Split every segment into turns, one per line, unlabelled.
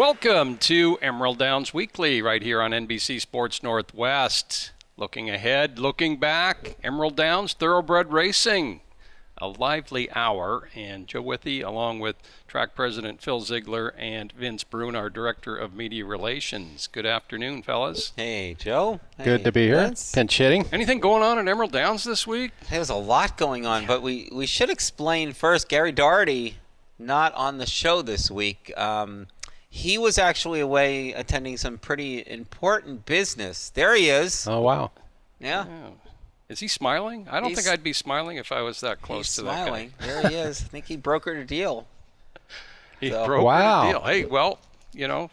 Welcome to Emerald Downs Weekly right here on NBC Sports Northwest. Looking ahead, looking back, Emerald Downs Thoroughbred Racing. A lively hour, and Joe Withey, along with track president Phil Ziegler and Vince Brun, our director of media relations. Good afternoon, fellas.
Hey, Joe.
Good to be here. Pinch hitting.
Anything going on at Emerald Downs this week?
There's a lot going on, but we should explain first. Gary Doherty not on the show this week. He was actually away attending some pretty important business. There he is.
Oh, wow.
Yeah.
Is he smiling? I don't think I'd be smiling if I was that close to that guy.
He's smiling. There he is. I think he brokered a deal.
He brokered a deal. Hey, well,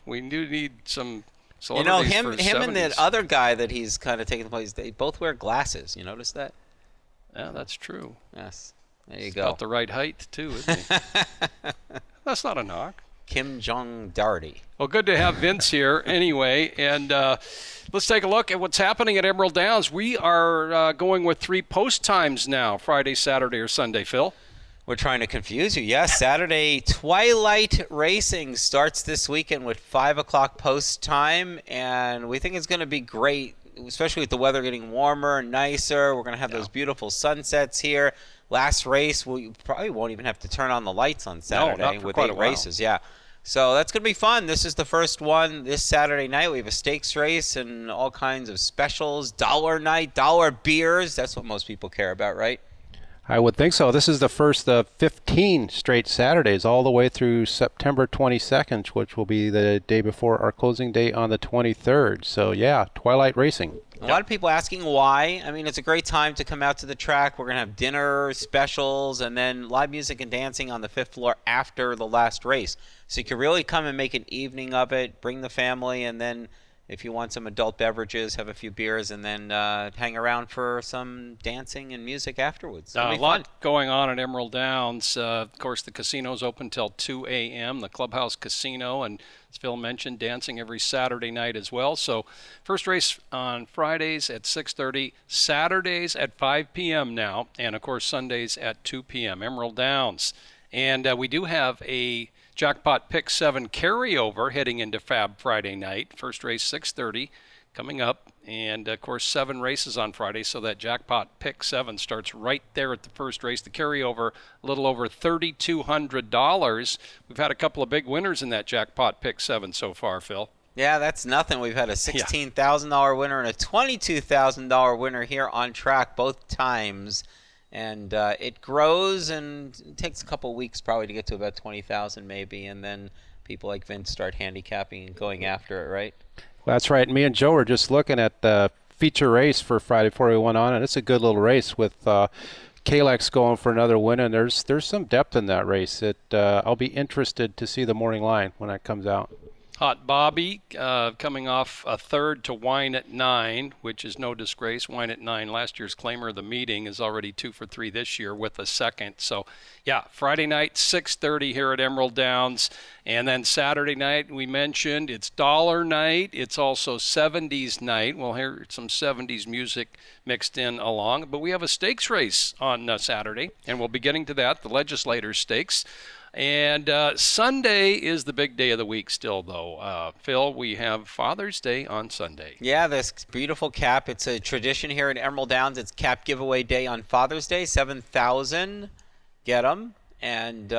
we do need some celebrities
him
for
and
70s.
that other guy that he's kind of taking the place, they both wear glasses. You notice that?
Yeah, that's true.
Yes. There you
He's
go.
about the right height, too, isn't he? That's not a knock.
Kim Jong-Doherty.
Well, good to have Vince here anyway. And let's take a look at what's happening at Emerald Downs. We are going with 3 post times now, Friday, Saturday, or Sunday, Phil.
We're trying to confuse you. Yes, Saturday Twilight Racing starts this weekend with 5 o'clock post time, and we think it's going to be great, especially with the weather getting warmer and nicer. We're going to have those beautiful sunsets here. Last race, we probably won't even have to turn on the lights on Saturday with 8 races. Yeah. So that's going to be fun. This is the first one this Saturday night. We have a stakes race and all kinds of specials, dollar night, dollar beers. That's what most people care about, right?
I would think so. This is the first of 15 straight Saturdays all the way through September 22nd, which will be the day before our closing day on the 23rd. So, yeah, Twilight Racing.
A lot of people asking why. I mean, it's a great time to come out to the track. We're going to have dinner, specials, and then live music and dancing on the 5th floor after the last race. So you can really come and make an evening of it, bring the family, and then if you want some adult beverages, have a few beers, and then hang around for some dancing and music afterwards.
A lot going on at Emerald Downs. Of course, the casino's open till 2 a.m., the Clubhouse Casino, and as Phil mentioned, dancing every Saturday night as well. So first race on Fridays at 6:30, Saturdays at 5 p.m. now, and of course Sundays at 2 p.m., Emerald Downs. And we do have a Jackpot Pick 7 carryover heading into Fab Friday night. First race 6:30 coming up, and of course 7 races on Friday, so that Jackpot Pick 7 starts right there at the first race. The carryover, a little over $3,200. We've had a couple of big winners in that Jackpot Pick 7 so far, Phil.
Yeah, that's nothing. We've had a $16,000 winner and a $22,000 winner here on track both times. And it grows, and it takes a couple weeks probably to get to about 20,000 maybe, and then people like Vince start handicapping and going after it, right?
Well, that's right. Me and Joe were just looking at the feature race for Friday 401 on, and it's a good little race with Kalex going for another win, and there's some depth in that race. I'll be interested to see the morning line when it comes out.
Hot Bobby coming off a third to Wine at 9, which is no disgrace. Wine at 9, last year's claimer of the meeting, is already 2 for 3 this year with a second. So, yeah, Friday night, 6:30 here at Emerald Downs. And then Saturday night, we mentioned, it's dollar night. It's also 70s night. We'll hear some 70s music mixed in along. But we have a stakes race on Saturday, and we'll be getting to that, the Legislators Stakes. And Sunday is the big day of the week still, though. Phil, we have Father's Day on Sunday.
Yeah, this beautiful cap. It's a tradition here at Emerald Downs. It's cap giveaway day on Father's Day. 7,000 get them. And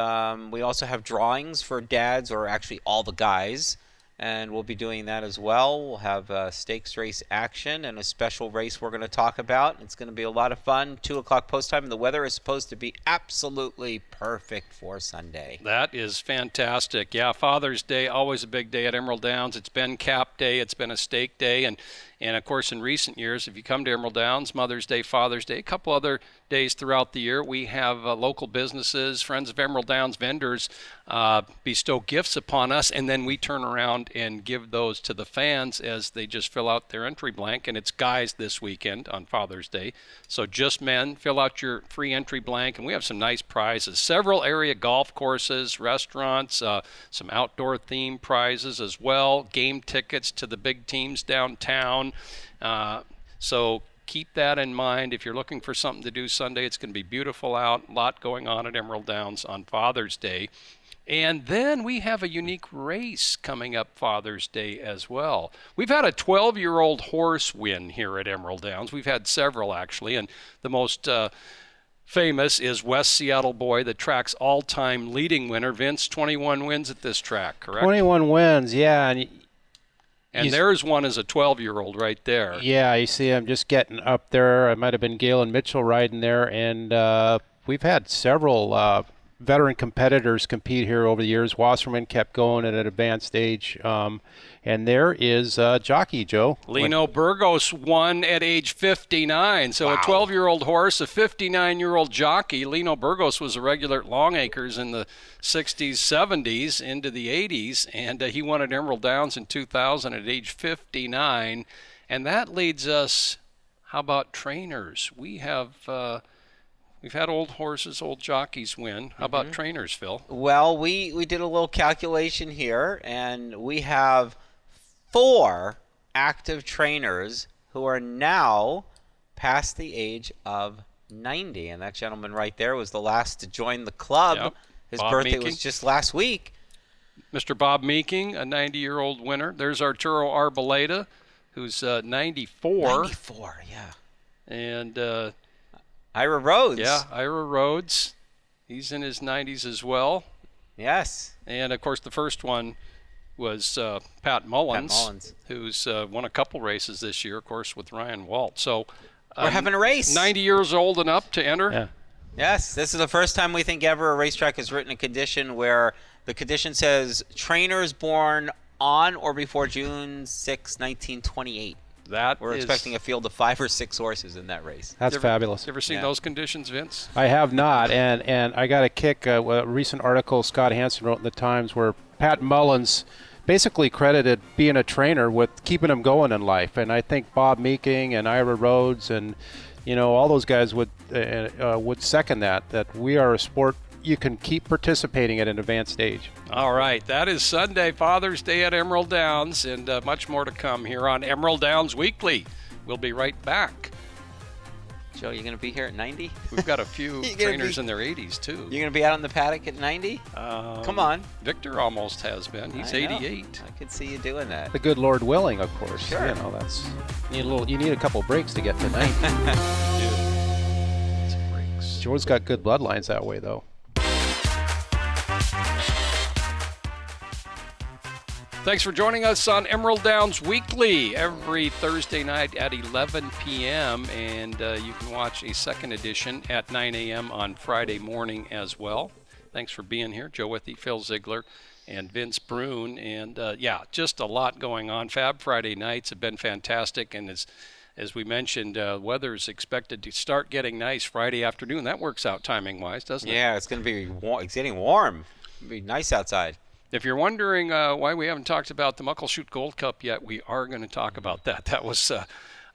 we also have drawings for dads, or actually all the guys. And we'll be doing that as well. We'll have stakes race action and a special race we're going to talk about. It's going to be a lot of fun. 2 o'clock post time, and the weather is supposed to be absolutely perfect for Sunday.
That is fantastic. Yeah, Father's Day, always a big day at Emerald Downs. It's been Cap Day. It's been a stake day. And of course, in recent years, if you come to Emerald Downs, Mother's Day, Father's Day, a couple other days throughout the year, we have local businesses, Friends of Emerald Downs vendors bestow gifts upon us, and then we turn around and give those to the fans as they just fill out their entry blank. And it's guys this weekend on Father's Day. So just men, fill out your free entry blank, and we have some nice prizes. Several area golf courses, restaurants, some outdoor theme prizes as well, game tickets to the big teams downtown. So keep that in mind. If you're looking for something to do Sunday, it's going to be beautiful out. A lot going on at Emerald Downs on Father's Day. And then we have a unique race coming up Father's Day as well. We've had a 12-year-old horse win here at Emerald Downs. We've had several, actually, and the most famous is West Seattle Boy, the track's all-time leading winner. Vince, 21 wins at this track, correct?
21 wins, yeah.
And there's one as a 12-year-old right there.
Yeah, you see I'm just getting up there. I might have been Galen Mitchell riding there, and we've had several veteran competitors compete here over the years. Wasserman kept going at an advanced age. And there is jockey, Joe.
Lino Burgos won at age 59. So a 12-year-old horse, a 59-year-old jockey. Lino Burgos was a regular at Longacres in the 60s, 70s, into the 80s. And he won at Emerald Downs in 2000 at age 59. And that leads us, how about trainers? We have... We've had old horses, old jockeys win. How about trainers, Phil?
Well, we did a little calculation here, and we have 4 active trainers who are now past the age of 90. And that gentleman right there was the last to join the club.
Yep.
His
Bob
birthday
Meeking.
was just last week.
Mr. Bob Meeking, a 90-year-old winner. There's Arturo Arboleda, who's 94.
94, yeah.
And...
Ira Rhodes.
Yeah, Ira Rhodes. He's in his 90s as well.
Yes.
And, of course, the first one was Pat Mullins, who's won a couple races this year, of course, with Ryan Walt. So
we're having a race.
90 years old and up to enter.
Yeah.
Yes, this is the first time we think ever a racetrack has written a condition where the condition says trainers born on or before June 6, 1928. We're expecting a field of 5 or 6 horses in that race.
That's fabulous.
You ever seen those conditions, Vince?
I have not, and I got a kick. A recent article Scott Hansen wrote in the Times where Pat Mullins basically credited being a trainer with keeping him going in life, and I think Bob Meeking and Ira Rhodes and all those guys would second that we are a sport you can keep participating at an advanced age.
All right, that is Sunday, Father's Day at Emerald Downs, and much more to come here on Emerald Downs Weekly. We'll be right back.
Joe, you going to be here at 90?
We've got a few trainers in their 80s, too.
You're going to be out on the paddock at 90? Come on.
Victor almost has been. He's 88.
I could see you doing that.
The good Lord willing, of course.
Sure.
That's you need a couple breaks to get to 90.
It's breaks.
Joe's got good bloodlines that way, though.
Thanks for joining us on Emerald Downs Weekly every Thursday night at 11 p.m. And you can watch a second edition at 9 a.m. on Friday morning as well. Thanks for being here. Joe Withy, Phil Ziegler, and Vince Brune. And, just a lot going on. Fab Friday nights have been fantastic. And as we mentioned, weather's expected to start getting nice Friday afternoon. That works out timing-wise, doesn't it?
Yeah, it's going to be it's getting warm. It'll be nice outside.
If you're wondering why we haven't talked about the Muckleshoot Gold Cup yet, we are going to talk about that. That was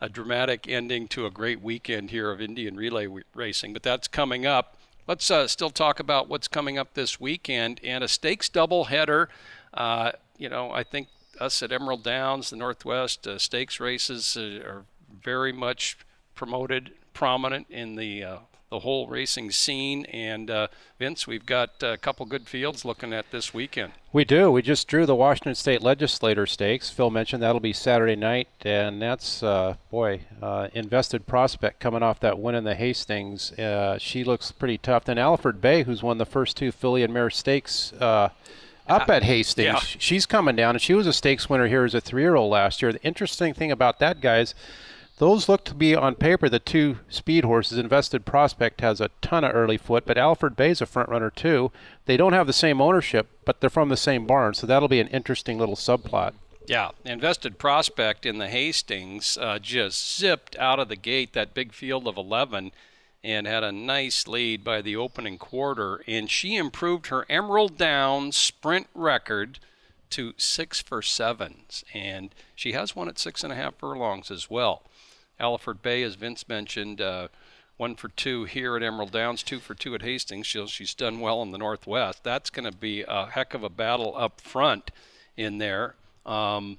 a dramatic ending to a great weekend here of Indian relay racing, but that's coming up. Let's still talk about what's coming up this weekend and a stakes doubleheader. I think us at Emerald Downs, the Northwest stakes races are very much prominent in the whole racing scene. And Vince, we've got a couple good fields looking at this weekend.
We do. We just drew the Washington State Legislator Stakes. Phil mentioned that'll be Saturday night, and that's Invested Prospect coming off that win in the Hastings. She looks pretty tough. Then Alfred Bay, who's won the first 2 filly and mare stakes up at Hastings.
Yeah.
She's coming down, and she was a stakes winner here as a 3-year-old last year. The interesting thing about that, guys, those look to be on paper the 2 speed horses. Invested Prospect has a ton of early foot, but Alfred Bay's a front runner too. They don't have the same ownership, but they're from the same barn, so that'll be an interesting little subplot.
Yeah, Invested Prospect in the Hastings just zipped out of the gate, that big field of 11, and had a nice lead by the opening quarter. And she improved her Emerald Downs sprint record to 6 for 7s. And she has won at 6.5 furlongs as well. Alfred Bay, as Vince mentioned, 1 for 2 here at Emerald Downs, 2 for 2 at Hastings. She's done well in the Northwest. That's going to be a heck of a battle up front in there. And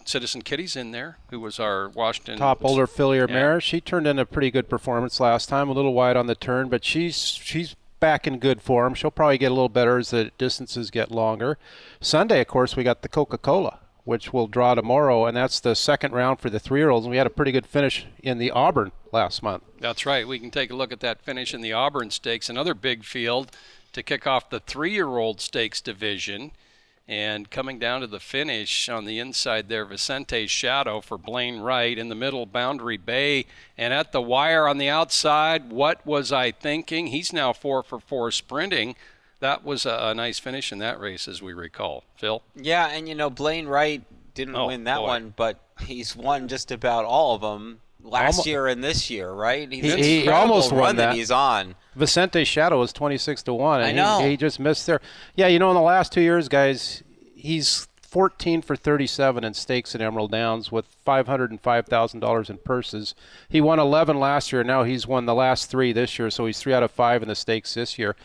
Citizen Kitty's in there, who was our Washington
Top older filly or mare. She turned in a pretty good performance last time, a little wide on the turn, but she's back in good form. She'll probably get a little better as the distances get longer. Sunday, of course, we got the Coca-Cola, which will draw tomorrow, and that's the second round for the 3-year-olds. And we had a pretty good finish in the Auburn last month.
That's right. We can take a look at that finish in the Auburn Stakes, another big field to kick off the 3-year-old stakes division. And coming down to the finish on the inside there, Vicente's Shadow for Blaine Wright. In the middle, Boundary Bay. And at the wire on the outside, What Was I Thinking? He's now 4 for 4 sprinting. That was a nice finish in that race, as we recall. Phil?
Yeah, and Blaine Wright didn't win that one, but he's won just about all of them last year and this year, right?
He almost won that.
He's on.
Vicente's Shadow was 26-1. And
I know.
He just missed there. Yeah, in the last 2 years, guys, he's 14 for 37 in stakes at Emerald Downs with $505,000 in purses. He won 11 last year. Now he's won the last 3 this year, so he's 3 out of 5 in the stakes this year.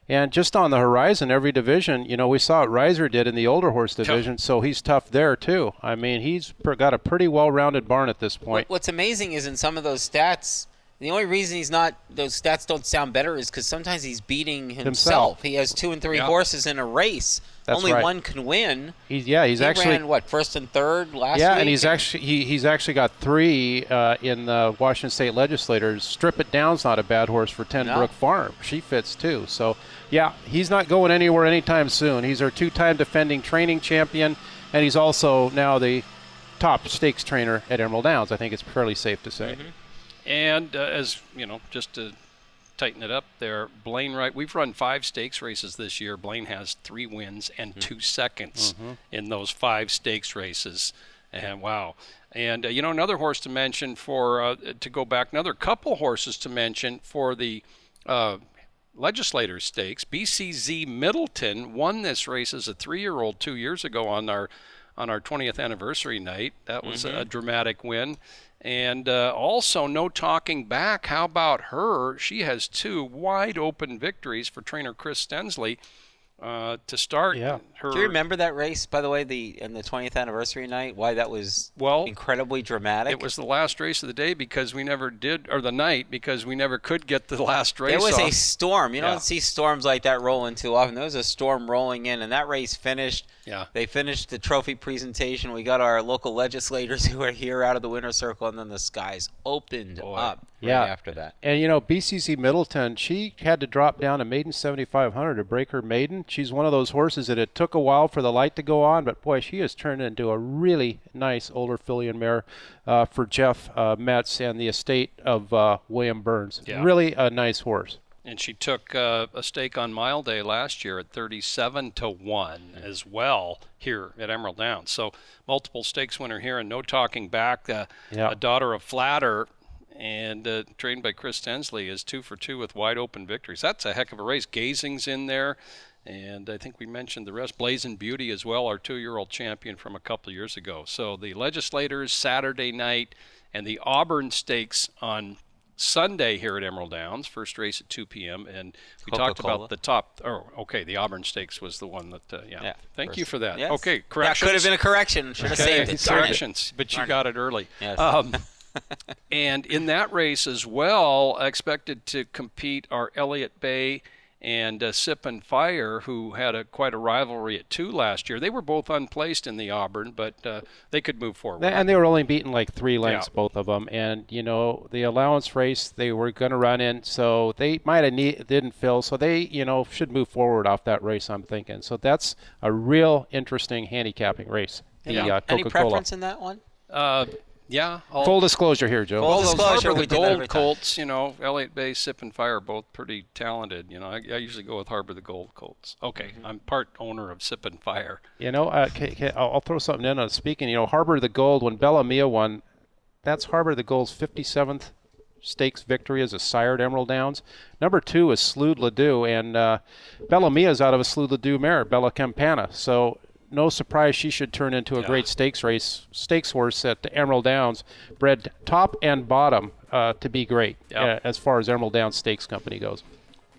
And just on the horizon, every division, we saw what Reiser did in the older horse division, so he's tough there too. I mean, he's got a pretty well-rounded barn at this point.
What's amazing is in some of those stats, the only reason those stats don't sound better is because sometimes he's beating himself. He has 2 and 3 horses in a race.
That's
Only
right.
one can win.
He's
he
actually
ran first and third last week.
Yeah, and he's actually got 3 in the Washington State Legislators. Strip It Down's not a bad horse for Tenbrook Farm. She fits too. So yeah, he's not going anywhere anytime soon. He's our 2-time defending training champion, and he's also now the top stakes trainer at Emerald Downs. I think it's fairly safe to say.
Mm-hmm.
And as just to tighten it up there, Blaine Wright, we've run 5 stakes races this year. Blaine has 3 wins and 2 seconds in those 5 stakes races. And wow. And another horse to mention to go back, another couple horses to mention for the Legislators Stakes. BCZ Middleton won this race as a 3-year-old 2 years ago on our 20th anniversary night. That was a dramatic win. And also, No Talking Back. How about her? She has 2 wide open victories for trainer Chris Stensley to start her.
Do you remember that race, by the way, in the 20th anniversary night? Why that was incredibly dramatic?
It was the last race of the day because we never did, or the night because we never could get the last race.
There was
off.
a storm. You don't see storms like that rolling too often. There was a storm rolling in, and that race finished.
Yeah.
They finished the trophy presentation. We got our local legislators who are here out of the winner's circle, and then the skies opened up after that.
And BCC Middleton, she had to drop down to maiden 7,500 to break her maiden. She's one of those horses that it took a while for the light to go on, but boy, she has turned into a really nice older fillion mare for Jeff Metz and the estate of William Burns.
Yeah.
Really a nice horse.
And she took a stake on Mile Day last year at 37-1 as well here at Emerald Downs. So multiple stakes winner here, and No Talking Back, a daughter of Flatter, and trained by Chris Stensley, is 2 for 2 with wide open victories. That's a heck of a race. Gazing's in there, and I think we mentioned the rest. Blazing Beauty as well, our 2-year-old champion from a couple of years ago. So the Legislators Saturday night and the Auburn Stakes on Sunday here at Emerald Downs, first race at 2 p.m. And we talked about the top. The Auburn Stakes was the one that. Thank you for that.
Yes.
Okay, corrections.
That could have been a correction. Should have saved it.
Corrections, but you got it early.
Yes.
And in that race as well, expected to compete are Elliott Bay and Sip and Fire, who had quite a rivalry at 2 last year. They were both unplaced in the Auburn, but they could move forward.
And they were only beaten like 3 lengths, both of them. And, the allowance race they were going to run in, so they might have didn't fill. So they, should move forward off that race, I'm thinking. So that's a real interesting handicapping race.
Any
Coca-Cola.
preference in that one?
Yeah.
Full disclosure here, Joe.
Full
Those
disclosure,
Harbor
we
the
do that
Gold
every time.
Colts, Elliott Bay, Sip and Fire, both pretty talented. I usually go with Harbor the Gold Colts. Okay, I'm part owner of Sip and Fire.
I'll throw something in on speaking. Harbor the Gold, when Bella Mia won, that's Harbor the Gold's 57th stakes victory as a sire at Emerald Downs. Number 2 is Slewed Ledoux, and Bella Mia's out of a Slewed Ledoux mare, Bella Campana. So no surprise she should turn into a great stakes horse at Emerald Downs, bred top and bottom to be great as far as Emerald Downs Stakes Company goes.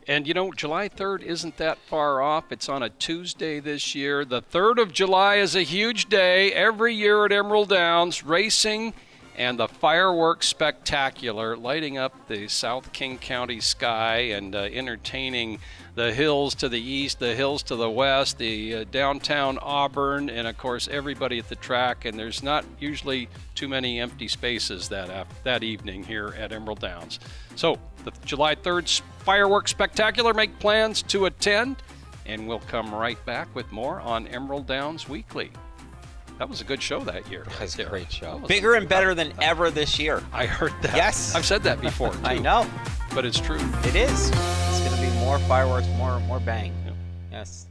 And July 3rd isn't that far off. It's on a Tuesday this year. The 3rd of July is a huge day every year at Emerald Downs, racing and the fireworks spectacular lighting up the South King County sky and entertaining the hills to the east, the hills to the west, the downtown Auburn, and of course everybody at the track. And there's not usually too many empty spaces that evening here at Emerald Downs. So the July 3rd fireworks spectacular. Make plans to attend, and we'll come right back with more on Emerald Downs Weekly. That was a good show that year.
That was a
there.
great show. Bigger and better than ever this year.
I heard that.
Yes.
I've said that before, too.
I know.
But it's true.
It is. It's going to be more fireworks, more bang.
Yep.
Yes.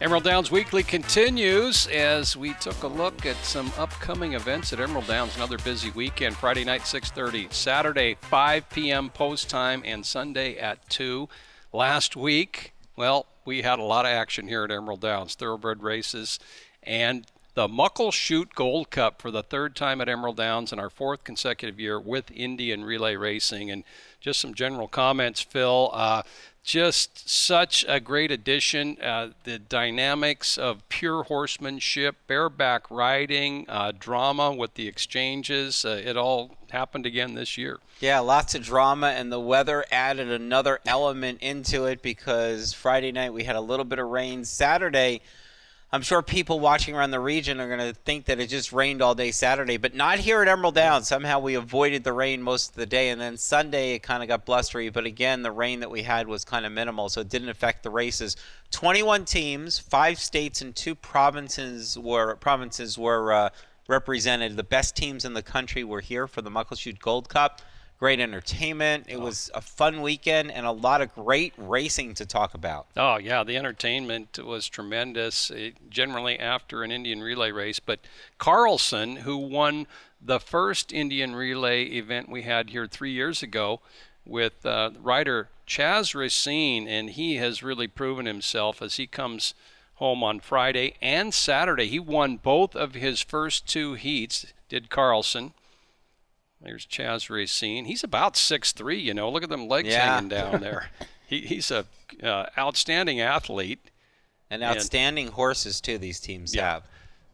Emerald Downs Weekly continues as we took a look at some upcoming events at Emerald Downs. Another busy weekend. Friday night, 6:30. Saturday, 5 p.m. post time, and Sunday at 2. Last week, well, we had a lot of action here at Emerald Downs. Thoroughbred races and the Muckleshoot Gold Cup for the third time at Emerald Downs in our fourth consecutive year with Indian Relay Racing. And just some general comments, Phil. Just such a great addition. The dynamics of pure horsemanship, bareback riding, drama with the exchanges, it all happened again this year.
Yeah, lots of drama, and the weather added another element into it because Friday night we had a little bit of rain. Saturday, I'm sure people watching around the region are going to think that it just rained all day Saturday, but not here at Emerald Downs. Somehow we avoided the rain most of the day, and then Sunday it kind of got blustery, but again, the rain that we had was kind of minimal, so it didn't affect the races. 21 teams, 5 states, and 2 provinces were represented. The best teams in the country were here for the Muckleshoot Gold Cup. Great entertainment. It was a fun weekend and a lot of great racing to talk about.
Oh, yeah, the entertainment was tremendous, generally after an Indian relay race. But Carlson, who won the first Indian relay event we had here 3 years ago with rider Chaz Racine, and he has really proven himself as he comes home on Friday and Saturday. He won both of his first 2 heats, did Carlson. There's Chaz Racine. He's about 6'3", you know. Look at them legs hanging down there. He's a outstanding athlete.
And outstanding horses, too, these teams have.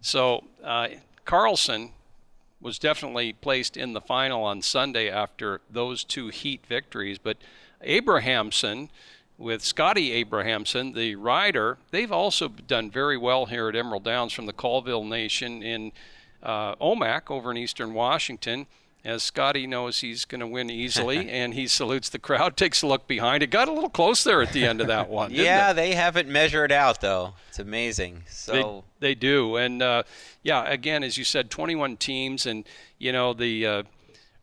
So Carlson was definitely placed in the final on Sunday after those 2 heat victories. But Abrahamson, with Scotty Abrahamson, the rider, they've also done very well here at Emerald Downs from the Colville Nation in Omak over in eastern Washington. As Scotty knows he's going to win easily, and he salutes the crowd, takes a look behind. It got a little close there at the end of that one, didn't it?
They haven't measured out, though. It's amazing. So
They do. And, again, as you said, 21 teams. And, you know, the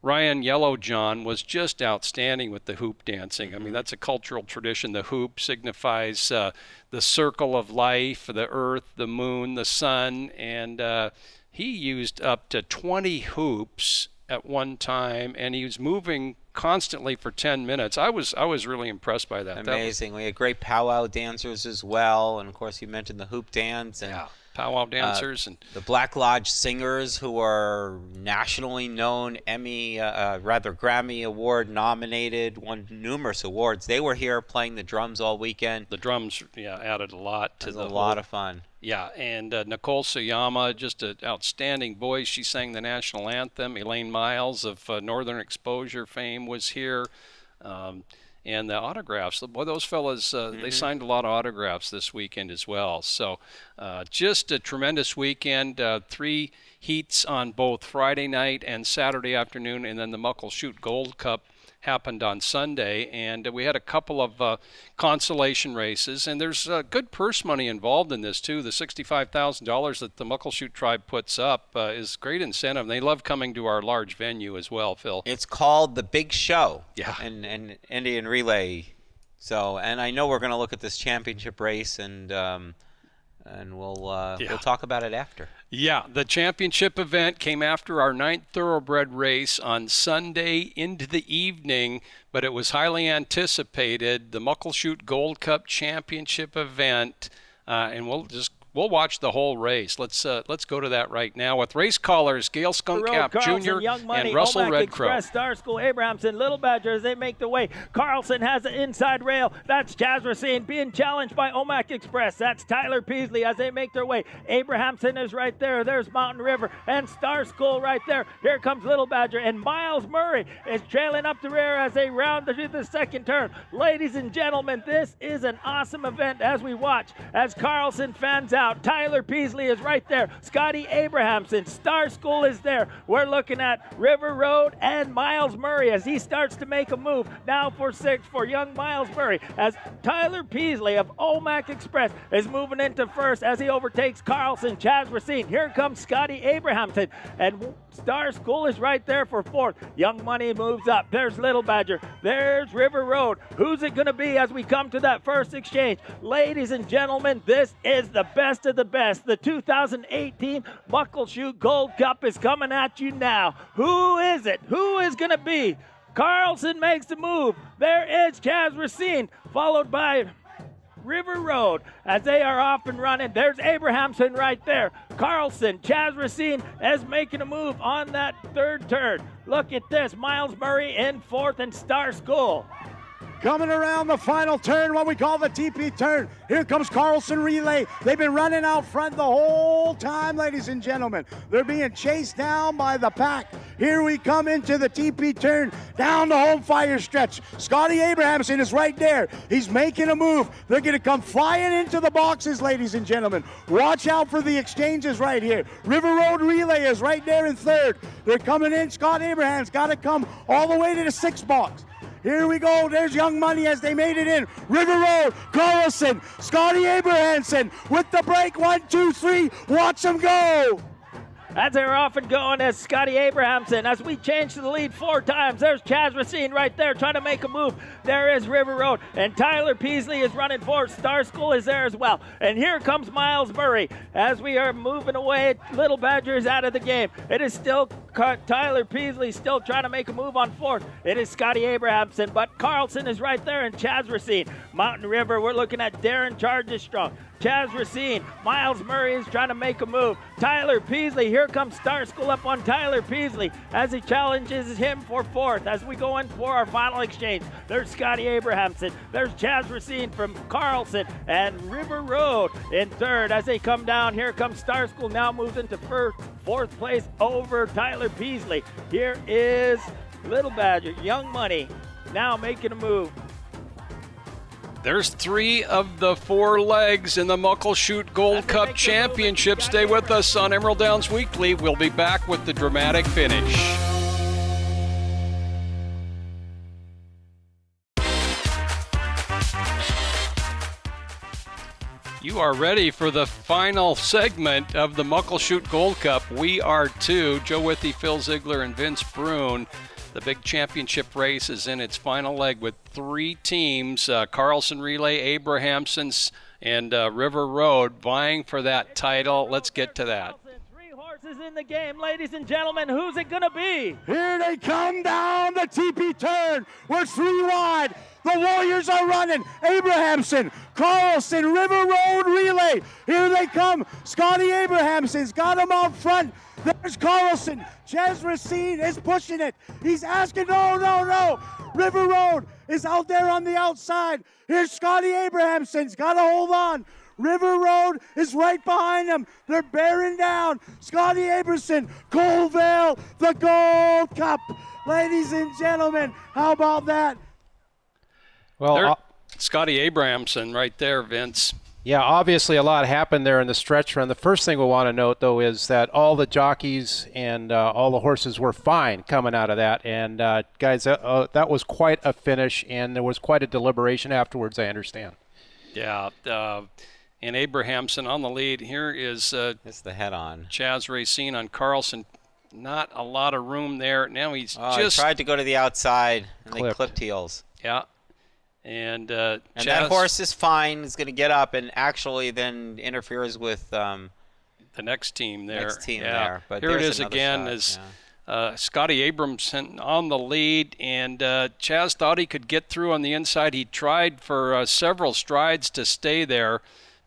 Ryan Yellowjohn was just outstanding with the hoop dancing. I mean, that's a cultural tradition. The hoop signifies the circle of life, the earth, the moon, the sun. And he used up to 20 hoops at one time, and he was moving constantly for 10 minutes. I was really impressed by that.
Amazing. We had great powwow dancers as well, and of course you mentioned the hoop dance and
powwow dancers and
the Black Lodge singers, who are nationally known, Grammy Award nominated, won numerous awards. They were here playing the drums all weekend.
The drums, added a lot to
it was a lot of fun.
Yeah, and Nicole Sayama, just an outstanding voice. She sang the national anthem. Elaine Miles of Northern Exposure fame was here. And the autographs, boy, those fellas, they signed a lot of autographs this weekend as well. So just a tremendous weekend. 3 heats on both Friday night and Saturday afternoon, and then the Muckleshoot Gold Cup happened on Sunday, and we had a couple of consolation races, and there's good purse money involved in this too. The $65,000 that the Muckleshoot tribe puts up is great incentive, and they love coming to our large venue as well, Phil.
It's called the Big Show,
and
Indian Relay. So, and I know we're going to look at this championship race, and we'll talk about it after.
Yeah, the championship event came after our 9th thoroughbred race on Sunday into the evening, but it was highly anticipated, the Muckleshoot Gold Cup Championship event, and we'll we'll watch the whole race. Let's go to that right now with race callers Gail Skunkcap Jr. and Russell
Omac
Red Crow.
Express, Star School, Abrahamson, Little Badger as they make the way. Carlson has the inside rail. That's Chaz Racine being challenged by Omac Express. That's Tyler Peasley as they make their way. Abrahamson is right there. There's Mountain River and Star School right there. Here comes Little Badger, and Miles Murray is trailing up the rear as they round through the second turn. Ladies and gentlemen, this is an awesome event as we watch as Carlson fans out. Tyler Peasley is right there. Scotty Abrahamson, Star School is there. We're looking at River Road and Miles Murray as he starts to make a move. Now for 6 for young Miles Murray as Tyler Peasley of Omac Express is moving into first as he overtakes Carlson, Chaz Racine. Here comes Scotty Abrahamson, and Star School is right there for 4th. Young Money moves up. There's Little Badger. There's River Road. Who's it going to be as we come to that first exchange? Ladies and gentlemen, this is the best of the best. The 2018 Muckleshoot Gold Cup is coming at you now. Who is it? Who is going to be? Carlson makes the move. There is Chaz Racine, followed by River Road as they are off and running. There's Abrahamson right there. Carlson, Chaz Racine is making a move on that third turn. Look at this. Miles Murray in 4th and Star School.
Coming around the final turn, what we call the TP turn. Here comes Carlson Relay. They've been running out front the whole time, ladies and gentlemen. They're being chased down by the pack. Here we come into the TP turn, down the home fire stretch. Scotty Abrahamson is right there. He's making a move. They're going to come flying into the boxes, ladies and gentlemen. Watch out for the exchanges right here. River Road Relay is right there in 3rd. They're coming in. Scott Abraham's got to come all the way to the 6th box. Here we go. There's Young Money as they made it in. River Road, Carlson, Scotty Abrahamson with the break. 1, 2, 3. Watch them go.
As they're off and going as Scotty Abrahamson. As we change to the lead 4 times, there's Chaz Racine right there trying to make a move. There is River Road, and Tyler Peasley is running forward. Star School is there as well. And here comes Miles Murray. As we are moving away, Little Badger is out of the game. It is still Tyler Peasley still trying to make a move on 4th. It is Scotty Abrahamson, but Carlson is right there and Chaz Racine. Mountain River, we're looking at Darren Charges Strong. Chaz Racine, Miles Murray is trying to make a move. Tyler Peasley, here comes Star School up on Tyler Peasley as he challenges him for 4th as we go in for our final exchange. There's Scotty Abrahamson, there's Chaz Racine from Carlson, and River Road in 3rd as they come down. Here comes Star School, now moves into 4th place over Tyler Peasley. Here is Little Badger, Young Money, now making a move.
There's 3 of the 4 legs in the Muckleshoot Gold Cup Championship. Stay with us on Emerald Downs Weekly. We'll be back with the dramatic finish. You are ready for the final segment of the Muckleshoot Gold Cup. We are too. Joe Withey, Phil Ziegler, and Vince Brune. The big championship race is in its final leg with 3 teams, Carlson Relay, Abrahamson's, and River Road vying for that title. Let's get to that.
3 horses in the game, ladies and gentlemen. Who's it going to be?
Here they come down the TP turn. We're 3 wide. The Warriors are running. Abrahamson, Carlson, River Road Relay. Here they come. Scotty Abrahamson's got him out front. There's Carlson. Chaz Racine is pushing it. He's asking, no. River Road is out there on the outside. Here's Scotty Abrahamson's got to hold on. River Road is right behind him. They're bearing down. Scotty Abrahamson, Colville, the Gold Cup. Ladies and gentlemen, how about that?
Well,
Scotty Abrahamson right there, Vince.
yeah, obviously a lot happened there in the stretch run. The first thing we want to note, though, is that all the jockeys and all the horses were fine coming out of that. And, guys, that was quite a finish, and there was quite a deliberation afterwards, I understand.
Yeah, and Abrahamson on the lead. Here is
It's the head-on.
Chaz Racine on Carlson. Not a lot of room there. Now he's
He tried to go to the outside, and they
Clipped.
clipped heels.
Yeah. And
And
Chaz,
that horse is fine. He's going to get up and actually then interferes with
the next team there.
there. But
here it
there's
is
another
again
shot,
as
yeah.
Scotty Abrahamson on the lead, and Chaz thought he could get through on the inside. He tried for several strides to stay there,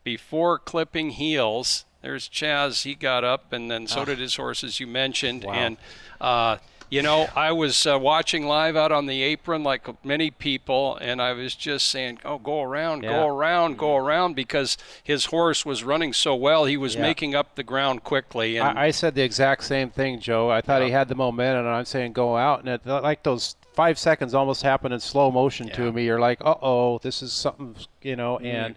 before clipping heels. There's Chaz. He got up, and then so did his horse, as you mentioned.
Wow.
And, I was watching live out on the apron like many people, and I was just saying, go around,
Yeah.
go around, go around, because his horse was running so well. He was
Yeah.
making up the ground quickly. And
I said the exact same thing, Joe. I thought he had the momentum, and I'm saying go out, and it, like those 5 seconds almost happened in slow motion to me. You're like, uh-oh, this is something, and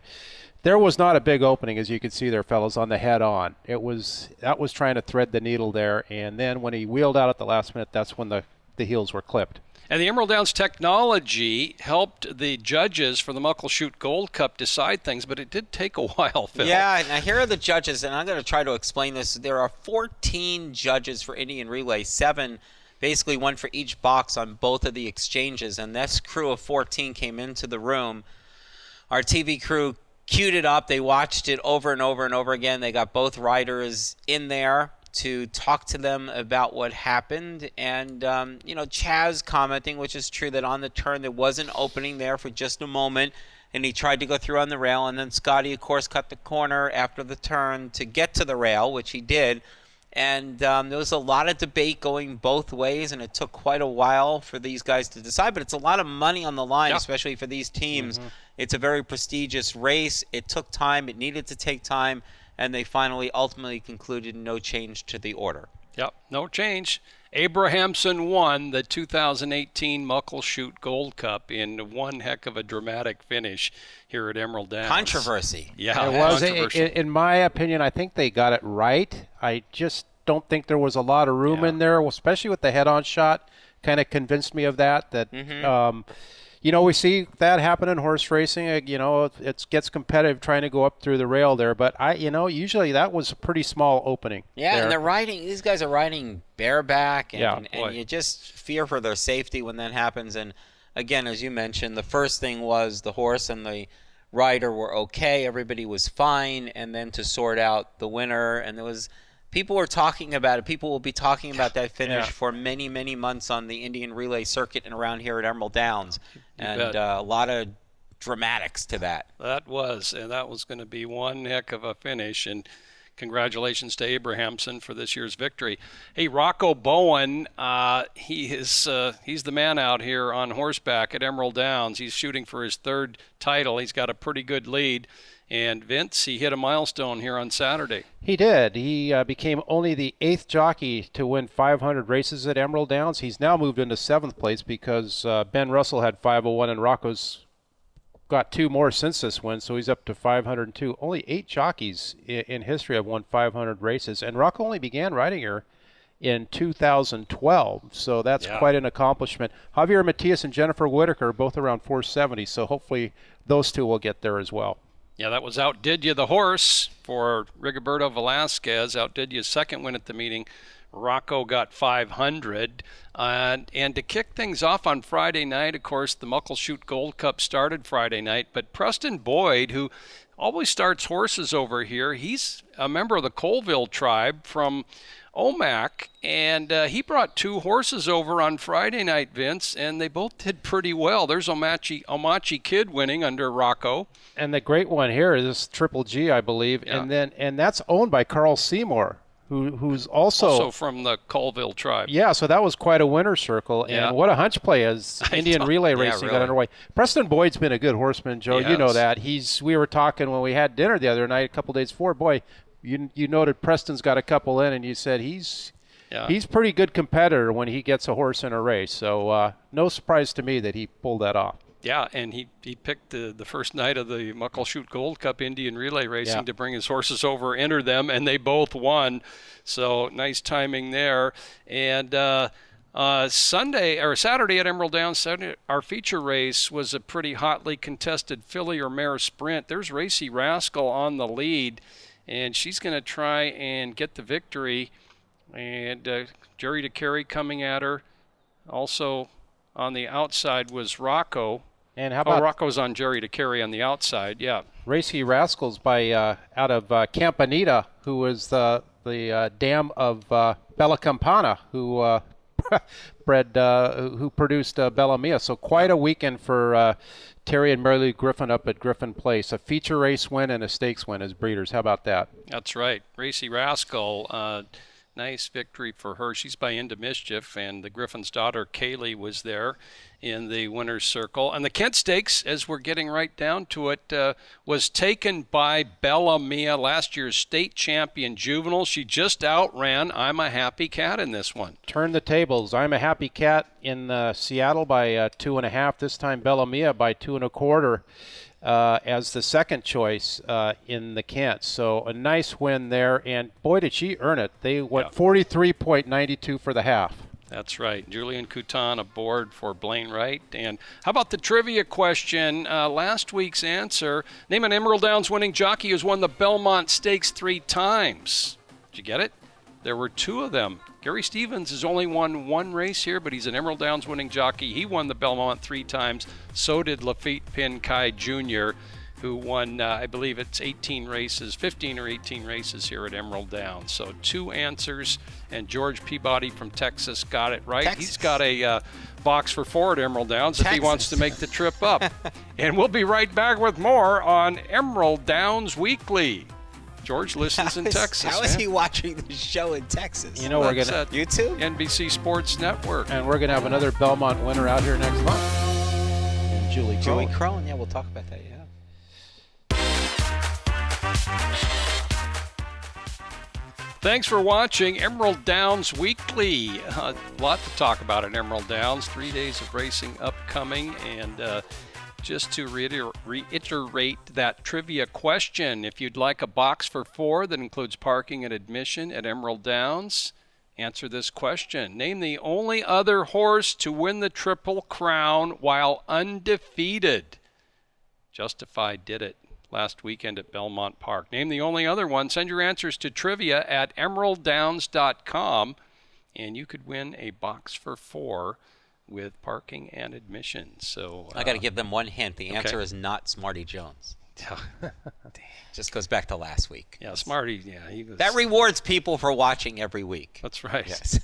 there was not a big opening, as you can see there, fellas, on the head-on. That was trying to thread the needle there, and then when he wheeled out at the last minute, that's when the heels were clipped.
And the Emerald Downs technology helped the judges for the Muckleshoot Gold Cup decide things, but it did take a while, Phil.
Yeah, now here are the judges, and I'm going to try to explain this. There are 14 judges for Indian Relay, 7, basically one for each box on both of the exchanges, and this crew of 14 came into the room. Our TV crew queued it up. They watched it over and over and over again. They got both riders in there to talk to them about what happened. And, Chaz commenting, which is true, that on the turn there was an opening there for just a moment, and he tried to go through on the rail. And then Scotty, of course, cut the corner after the turn to get to the rail, which he did. And there was a lot of debate going both ways, and it took quite a while for these guys to decide. But it's a lot of money on the line, especially for these teams. It's a very prestigious race. It took time. It needed to take time. And they finally ultimately concluded no change to the order.
Yep, no change. Abrahamson won the 2018 Muckleshoot Gold Cup in one heck of a dramatic finish here at Emerald Downs.
Controversy.
Yeah,
It was,
controversial.
in my opinion, I think they got it right. I just don't think there was a lot of room in there, especially with the head-on shot. Kind of convinced me of that. We see that happen in horse racing. It gets competitive trying to go up through the rail there. But usually that was a pretty small opening.
Yeah,
there.
and they're riding. These guys are riding bareback,
Yeah,
and you just fear for their safety when that happens. And again, as you mentioned, the first thing was the horse and the rider were okay. Everybody was fine, and then to sort out the winner, and there was. People were talking about it. People will be talking about that finish for many, many months on the Indian Relay circuit and around here at Emerald Downs. And a lot of dramatics to that.
That was going to be one heck of a finish. And congratulations to Abrahamson for this year's victory. Hey, Rocco Bowen, he's the man out here on horseback at Emerald Downs. He's shooting for his 3rd title. He's got a pretty good lead. And Vince, he hit a milestone here on Saturday.
He did. He became only the 8th jockey to win 500 races at Emerald Downs. He's now moved into 7th place because Ben Russell had 501 and Rocco's got 2 more since this win, so he's up to 502. Only 8 jockeys in history have won 500 races, and Rocco only began riding here in 2012, so that's quite an accomplishment. Javier Matias and Jennifer Whitaker are both around 470, so hopefully those 2 will get there as well.
Yeah, that was Outdid You the horse for Rigoberto Velasquez. Outdid You's 2nd win at the meeting. Rocco got 500. And to kick things off on Friday night, of course, the Muckleshoot Gold Cup started Friday night. But Preston Boyd, who always starts horses over here, he's a member of the Colville tribe from Omak, and he brought 2 horses over on Friday night, Vince, and they both did pretty well. There's Omachi Kid winning under Rocco.
And the great one here is Triple G, I believe, and that's owned by Carl Seymour, who's also
from the Colville tribe.
Yeah, so that was quite a winner's circle, and what a hunch play as Indian Relay Racing got underway. Preston Boyd's been a good horseman, Joe. You know that. We were talking when we had dinner the other night, a couple days before. Boy, you noted Preston's got a couple in, and you said he's pretty good competitor when he gets a horse in a race. So no surprise to me that he pulled that off.
Yeah, and he picked the first night of the Muckleshoot Gold Cup Indian Relay Racing to bring his horses over, enter them, and they both won. So nice timing there. And Saturday at Emerald Downs, our feature race was a pretty hotly contested filly or mare sprint. There's Racy Rascal on the lead, and she's going to try and get the victory. And Jerry DeCarry coming at her. Also on the outside was Rocco.
And how about
Rocco's on Jerry DeCarry on the outside? Yeah.
Racy Rascals by out of Campanita, who was the dam of Bella Campana, who bred, who produced Bella Mia. So quite a weekend for Terry and Mary Lou Griffin up at Griffin Place. A feature race win and a stakes win as breeders. How about that?
That's right. Racy Rascal, nice victory for her. She's by Into Mischief, and the Griffin's daughter, Kaylee, was there in the winner's circle. And the Kent Stakes, as we're getting right down to it, was taken by Bella Mia, last year's state champion juvenile. She just outran I'm a Happy Cat in this one.
Turn the tables. I'm a Happy Cat in Seattle by 2.5. This time Bella Mia by 2.25. As the second choice in the Kent. So a nice win there, and boy, did she earn it. They went 43.92 for the half.
That's right. Julian Couton aboard for Blaine Wright. And how about the trivia question? Last week's answer, name an Emerald Downs winning jockey who's won the Belmont Stakes 3 times. Did you get it? There were 2 of them. Gary Stevens has only won 1 race here, but he's an Emerald Downs winning jockey. He won the Belmont 3 times. So did Lafitte Pinkai Jr., who won, I believe it's 15 or 18 races here at Emerald Downs. So 2 answers, and George Peabody from Texas got it right.
Texas.
He's got a box for 4 at Emerald Downs if he wants to make the trip up. And we'll be right back with more on Emerald Downs Weekly. George listens in Texas.
How is he watching the show in Texas?
You know, we're going to
YouTube?
NBC Sports Network.
And we're going to have another Belmont winner out here next month. And Julie
Crone. Yeah, we'll talk about that, yeah.
Thanks for watching Emerald Downs Weekly. A lot to talk about at Emerald Downs. 3 days of racing upcoming. And just to reiterate that trivia question, if you'd like a box for 4 that includes parking and admission at Emerald Downs, answer this question. Name the only other horse to win the Triple Crown while undefeated. Justify did it last weekend at Belmont Park. Name the only other one. Send your answers to trivia@emeralddowns.com, and you could win a box for 4 with parking and admission. So
I got to give them one hint. The answer is not Smarty Jones. Just goes back to last week.
Yeah, Smarty. Yeah, he was.
That rewards people for watching every week.
That's right.
Yes.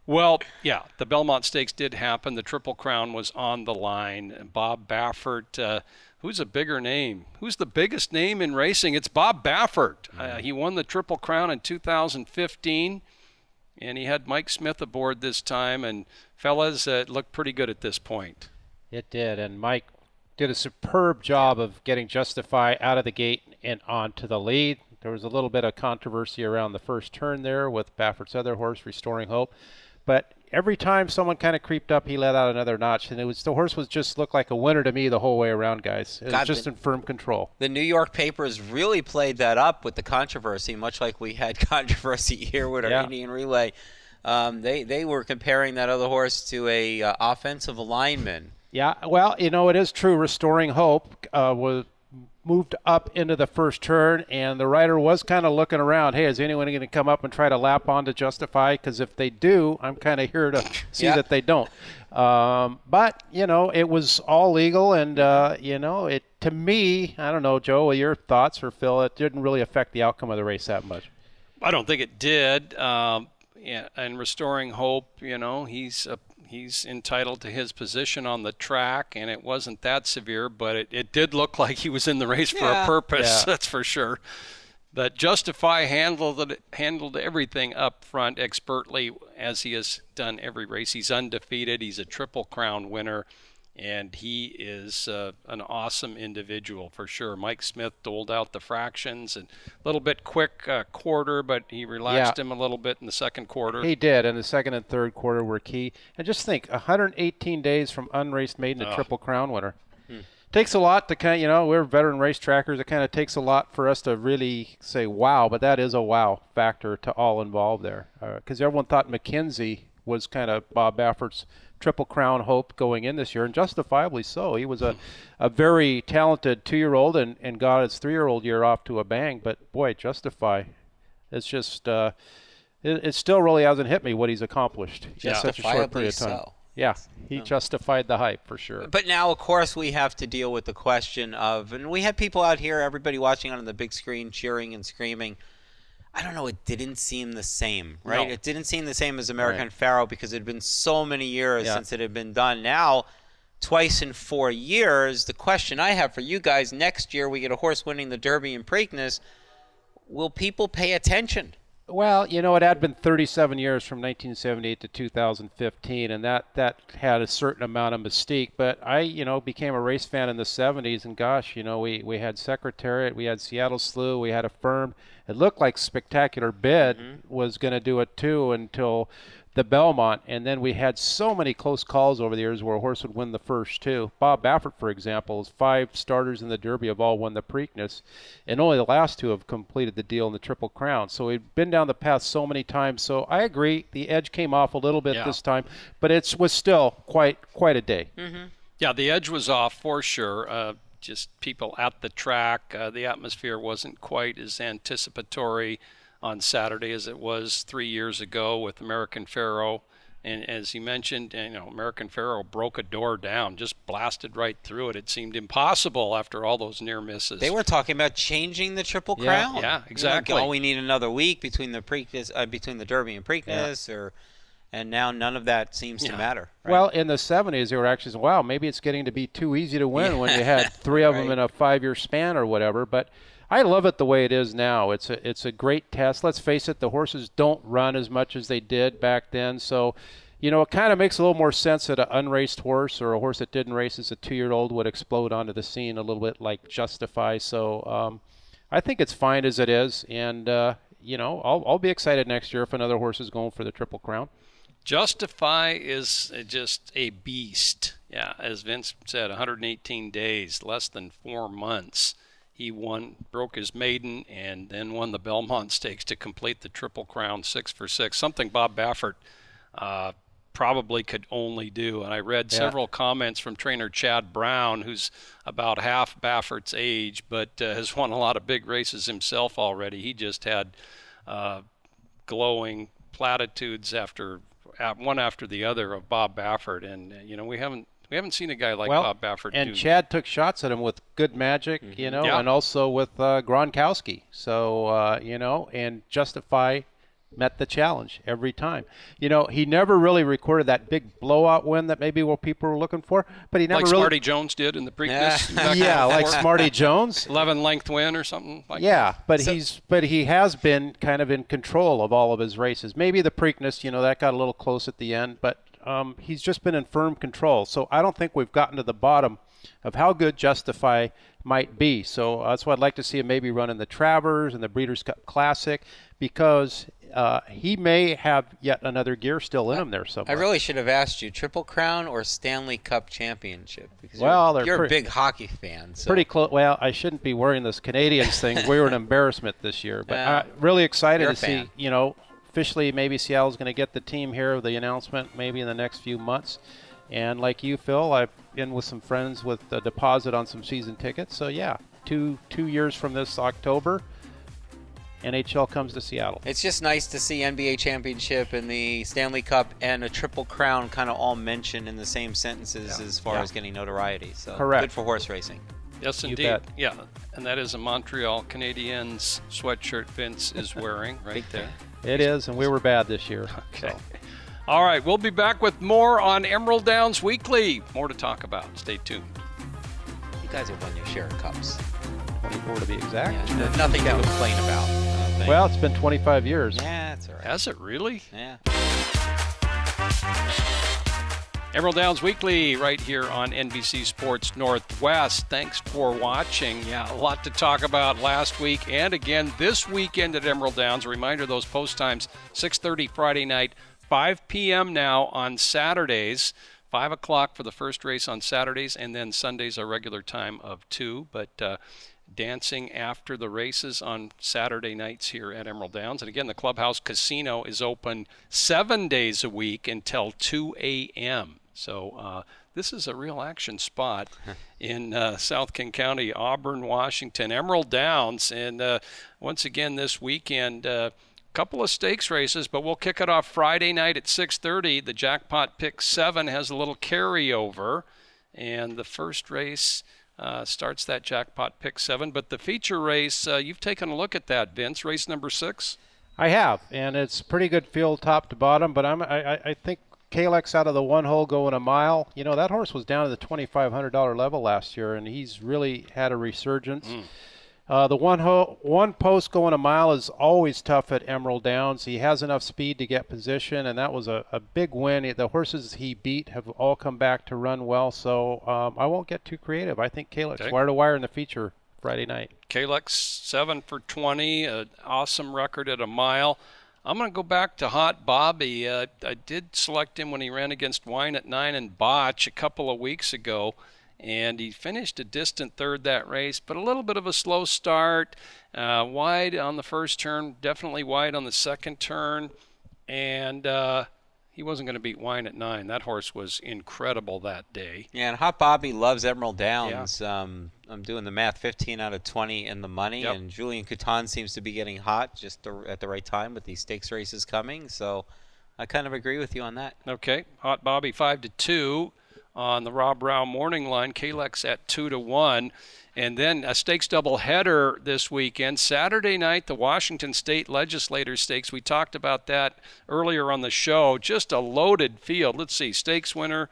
Well, yeah, the Belmont Stakes did happen. The Triple Crown was on the line. Bob Baffert. Who's a bigger name? Who's the biggest name in racing? It's Bob Baffert. He won the Triple Crown in 2015, and he had Mike Smith aboard this time. And fellas, it looked pretty good at this point.
It did, and Mike did a superb job of getting Justify out of the gate and onto the lead. There was a little bit of controversy around the first turn there with Baffert's other horse, Restoring Hope. But every time someone kind of creeped up, he let out another notch, and the horse was just looked like a winner to me the whole way around, guys. It was just in firm control.
The New York papers really played that up with the controversy, much like we had controversy here with our Indian Relay. They were comparing that other horse to a offensive lineman.
Yeah, well, you know, it is true. Restoring Hope was moved up into the first turn, and the rider was kind of looking around. Hey, is anyone going to come up and try to lap on to Justify? Because if they do, I'm kind of here to see that they don't. But, you know, it was all legal, and, you know, it to me, I don't know, Joe, your thoughts, or Phil, it didn't really affect the outcome of the race that much.
I don't think it did. And Restoring Hope, you know, he's entitled to his position on the track, and it wasn't that severe, but it did look like he was in the race for a purpose, that's for sure. But Justify handled everything up front expertly, as he has done every race. He's undefeated. He's a Triple Crown winner, and he is an awesome individual for sure. Mike Smith doled out the fractions, and a little bit quick quarter, but he relaxed him a little bit in the second quarter.
He did, and the second and third quarter were key. And just think, 118 days from unraced maiden to Triple Crown winner. Takes a lot to kind of, you know, we're veteran race trackers. It kind of takes a lot for us to really say wow, but that is a wow factor to all involved there. Because everyone thought McKenzie was kind of Bob Baffert's Triple Crown hope going in this year, and justifiably so. He was a very talented 2-year-old and got his 3-year-old year off to a bang. But boy, Justify, it's just it still really hasn't hit me what he's accomplished in such a short period of time.
So.
Yeah, he justified the hype for sure.
But now, of course, we have to deal with the question of, and we have people out here, everybody watching on the big screen, cheering and screaming. I don't know, it didn't seem the same, right?
No.
It didn't seem the same as American
Right.
Pharaoh because it had been so many years
Yeah.
since it had been done. Now, twice in 4 years, the question I have for you guys, next year we get a horse winning the Derby and Preakness. Will people pay attention?
Well, it had been 37 years from 1978 to 2015, and that had a certain amount of mystique. But I, became a race fan in the 70s, and gosh, we had Secretariat, we had Seattle Slew, we had Affirmed. It looked like Spectacular Bid was going to do it too until the Belmont, and then we had so many close calls over the years where a horse would win the first two. Bob Baffert, for example, is 5 starters in the Derby have all won the Preakness, and only the last 2 have completed the deal in the Triple Crown. So we've been down the path so many times. So I agree, the edge came off a little bit this time, but it was still quite a day.
Yeah, the edge was off for sure. Just people at the track, the atmosphere wasn't quite as anticipatory on Saturday as it was 3 years ago with American Pharaoh. And as you mentioned, American Pharaoh broke a door down, just blasted right through it. It seemed impossible after all those near misses.
They were talking about changing the Triple Crown.
Yeah, exactly.
We need another week between the Preakness, between the Derby and Preakness, and now none of that seems to matter. Right?
Well, in the 70s, they were actually saying, wow, maybe it's getting to be too easy to win when you had 3 of them in a 5-year span or whatever. But I love it the way it is now. It's a great test. Let's face it, the horses don't run as much as they did back then. So, it kind of makes a little more sense that an unraced horse or a horse that didn't race as a 2-year-old would explode onto the scene a little bit like Justify. So I think it's fine as it is. And, I'll be excited next year if another horse is going for the Triple Crown.
Justify is just a beast. Yeah, as Vince said, 118 days, less than 4 months. He broke his maiden, and then won the Belmont Stakes to complete the Triple Crown 6 for 6, something Bob Baffert probably could only do. And I read several comments from trainer Chad Brown, who's about half Baffert's age, but has won a lot of big races himself already. He just had glowing platitudes one after the other of Bob Baffert, and we haven't seen a guy like Bob Baffert.
And Chad took shots at him with Good Magic, and also with Gronkowski. So, and Justify met the challenge every time. He never really recorded that big blowout win that maybe what people were looking for, but he never
like
really.
Smarty Jones did in the Preakness.
Yeah, like Smarty Jones.
11-length win or something like that.
But he has been kind of in control of all of his races. Maybe the Preakness, that got a little close at the end, but he's just been in firm control. So I don't think we've gotten to the bottom of how good Justify might be. So that's why I'd like to see him maybe run in the Travers and the Breeders' Cup Classic, because he may have yet another gear still in him there somewhere.
I really should have asked you, Triple Crown or Stanley Cup Championship? Because you're a big hockey fan. So.
Pretty close. Well, I shouldn't be wearing this Canadians thing. We were an embarrassment this year. But really excited to see, officially maybe Seattle's going to get the team here, the announcement maybe in the next few months. And like you, Phil, I've been with some friends with a deposit on some season tickets. So, yeah, two years from this October, NHL comes to Seattle.
It's just nice to see NBA Championship and the Stanley Cup and a Triple Crown kind of all mentioned in the same sentences as far as getting notoriety. So
correct.
Good for horse racing.
Yes, indeed.
bet.
Yeah, and that is a Montreal Canadiens sweatshirt Vince is wearing right there.
It is, and we were bad this year.
Okay.
So.
All right, we'll be back with more on Emerald Downs Weekly. More to talk about. Stay tuned.
You guys have won your share of cups.
24 to be exact.
Yeah, nothing to complain about. I don't think.
Well, it's been 25 years.
Yeah, that's all right.
Has it really?
Yeah.
Emerald Downs Weekly right here on NBC Sports Northwest. Thanks for watching. Yeah, a lot to talk about last week and again this weekend at Emerald Downs. A reminder, those post times, 6:30 Friday night, 5 p.m. now on Saturdays. 5 o'clock for the first race on Saturdays, and then Sundays our regular time of 2. But dancing after the races on Saturday nights here at Emerald Downs. And again, the Clubhouse Casino is open 7 days a week until 2 a.m. So this is a real action spot in South King County, Auburn, Washington, Emerald Downs. And once again this weekend, couple of stakes races, but we'll kick it off Friday night at 6:30. The Jackpot Pick 7 has a little carryover, and the first race starts that jackpot pick 7. But the feature race, you've taken a look at that, Vince, race number 6.
I have, and it's pretty good field top to bottom, but I think Kalex out of the 1 hole going a mile. You know, that horse was down to the $2,500 level last year, and he's really had a resurgence. The one post going a mile is always tough at Emerald Downs. He has enough speed to get position, and that was a big win. The horses he beat have all come back to run well, so I won't get too creative. I think Kalex wire to wire in the feature Friday night.
Kalex 7 for 20, an awesome record at a mile. I'm going to go back to Hot Bobby. I did select him when he ran against Wine at 9 and Botch a couple of weeks ago, and he finished a distant third that race, but a little bit of a slow start. Wide on the first turn, definitely wide on the second turn, and he wasn't going to beat Wine at 9. That horse was incredible that day.
Yeah, and Hot Bobby loves Emerald Downs. Yeah. I'm doing the math, 15 out of 20 in the money, and Julian Couton seems to be getting hot just at the right time with these stakes races coming, so I kind of agree with you on that.
Okay, Hot Bobby 5-2 on the Rob Rao morning line, Kalex at 2-1. And then a stakes doubleheader this weekend. Saturday night, the Washington State Legislators Stakes. We talked about that earlier on the show. Just a loaded field. Let's see, stakes winner,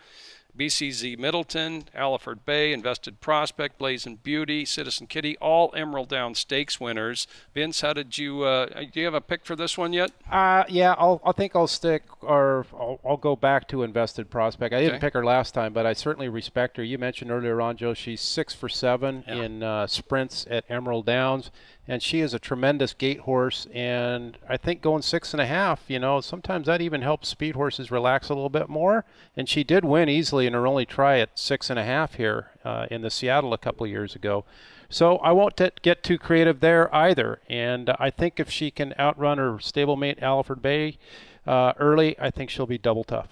BCZ Middleton, Alliford Bay, Invested Prospect, Blazing Beauty, Citizen Kitty, all Emerald Downs Stakes winners. Vince, how did you? Do you have a pick for this one yet?
Yeah, I think I'll stick, or I'll go back to Invested Prospect. I didn't pick her last time, but I certainly respect her. You mentioned earlier on, Joe, she's 6 for 7 in sprints at Emerald Downs, and she is a tremendous gate horse. And I think going 6.5, you know, sometimes that even helps speed horses relax a little bit more. And she did win easily in her only try at 6.5 here in the Seattle a couple of years ago. So I won't get too creative there either. And I think if she can outrun her stablemate Alliford Bay early, I think she'll be double tough.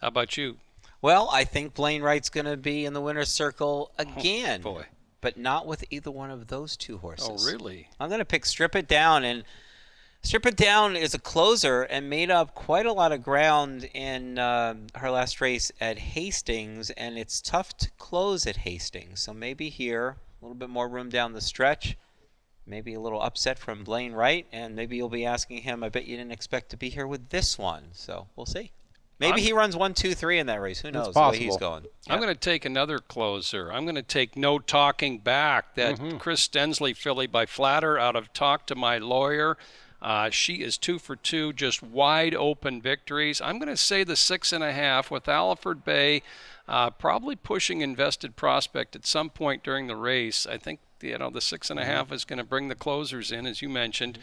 How about you?
Well, I think Blaine Wright's going to be in the winner's circle again.
Oh, boy.
But not with either one of those two horses.
Oh, really?
I'm going to pick Strip It Down. And Strip It Down is a closer and made up quite a lot of ground in her last race at Hastings. And it's tough to close at Hastings. So maybe here, a little bit more room down the stretch. Maybe a little upset from Blaine Wright. And maybe you'll be asking him, I bet you didn't expect to be here with this one. So we'll see. Maybe he runs 1, 2, 3 in that race. Who knows the way he's going?
I'm going to take another closer. I'm going to take No Talking Back, that Chris Stensley filly by Flatter out of Talk to My Lawyer. She is 2 for 2, just wide open victories. I'm going to say the 6.5 with Alliford Bay probably pushing Invested Prospect at some point during the race. I think the 6.5 is going to bring the closers in, as you mentioned.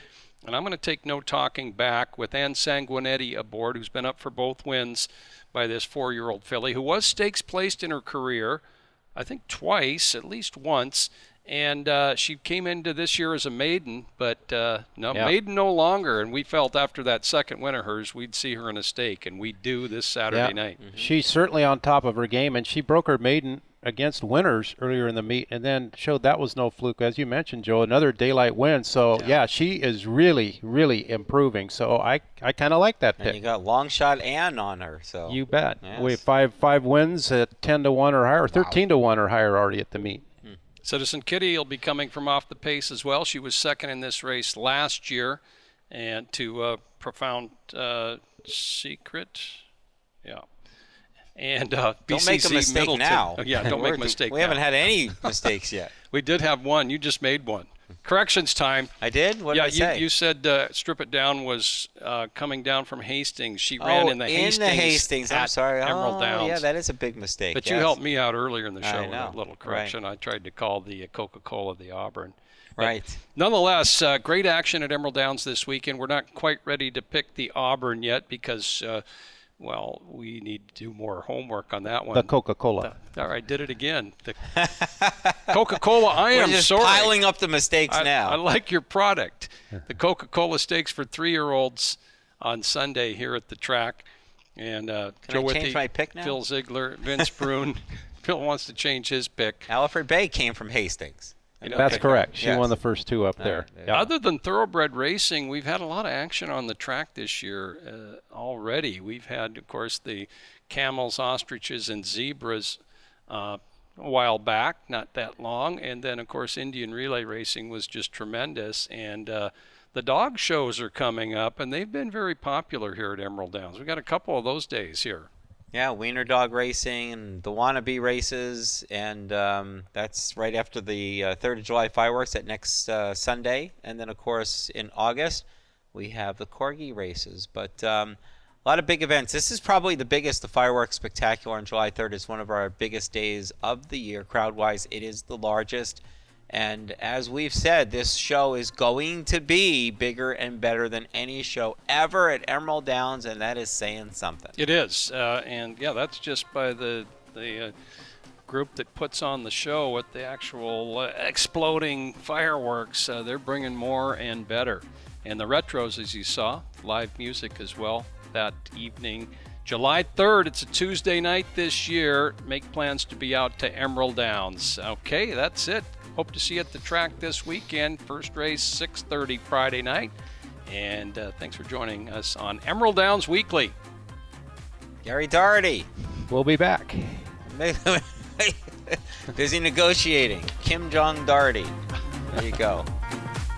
And I'm going to take No Talking Back with Anne Sanguinetti aboard, who's been up for both wins by this 4-year-old filly, who was stakes placed in her career, I think twice, at least once. And she came into this year as a maiden, but maiden no longer. And we felt after that second win of hers, we'd see her in a stake, and we do this Saturday night.
She's certainly on top of her game, and she broke her maiden against winners earlier in the meet and then showed that was no fluke. As you mentioned, Joe, another daylight win. So, she is really, really improving. So I kind of like that pick.
And you got long shot Ann on her. So
you bet.
Yes.
We have five wins at 10-1 or higher, or 13-1 or higher already at the meet.
Citizen Kitty will be coming from off the pace as well. She was second in this race last year, and to Profound Secret. Yeah. And
don't
BCC
make a mistake
Middleton.
now.
Don't make a mistake.
We haven't had any mistakes yet.
We did have one. You just made one. Corrections time.
I did? What did I say?
You said Strip It Down was coming down from Hastings. She ran in the Hastings.
I'm sorry.
Emerald Downs.
Yeah, that is a big mistake.
But you helped me out earlier in the show with
a
little correction. Right. I tried to call the Coca-Cola the Auburn.
Right.
But nonetheless, great action at Emerald Downs this weekend. We're not quite ready to pick the Auburn yet because we need to do more homework on that one.
The Coca-Cola.
All right, did it again. The Coca-Cola,
We're just piling up the mistakes now.
I like your product. The Coca-Cola Stakes for 3-year-olds on Sunday here at the track. And
Can
Joe
I change my pick now?
Phil Ziegler, Vince Brune. Phil wants to change his pick.
Alliford Bay came from Hastings.
That's correct. She won the first two up there.
Other than thoroughbred racing, we've had a lot of action on the track this year already. We've had, of course, the camels, ostriches, and zebras a while back, not that long. And then, of course, Indian relay racing was just tremendous. And the dog shows are coming up, and they've been very popular here at Emerald Downs. We've got a couple of those days here.
Yeah, Wiener Dog Racing and the Wannabe races, and that's right after the 3rd of July fireworks at next Sunday. And then, of course, in August, we have the Corgi races. But a lot of big events. This is probably the biggest. The fireworks spectacular on July 3rd is one of our biggest days of the year. Crowd-wise, it is the largest. And as we've said, this show is going to be bigger and better than any show ever at Emerald Downs, and that is saying something.
It is. And, yeah, that's just by the group that puts on the show with the actual exploding fireworks. They're bringing more and better. And the retros, as you saw, live music as well that evening. July 3rd, it's a Tuesday night this year. Make plans to be out to Emerald Downs. Okay, that's it. Hope to see you at the track this weekend. First race, 6:30 Friday night. And thanks for joining us on Emerald Downs Weekly.
Gary Doherty.
We'll be back.
Busy negotiating. Kim Jong Doherty. There you go.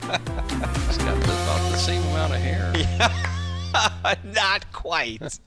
He's got about the same amount of hair.
Not quite.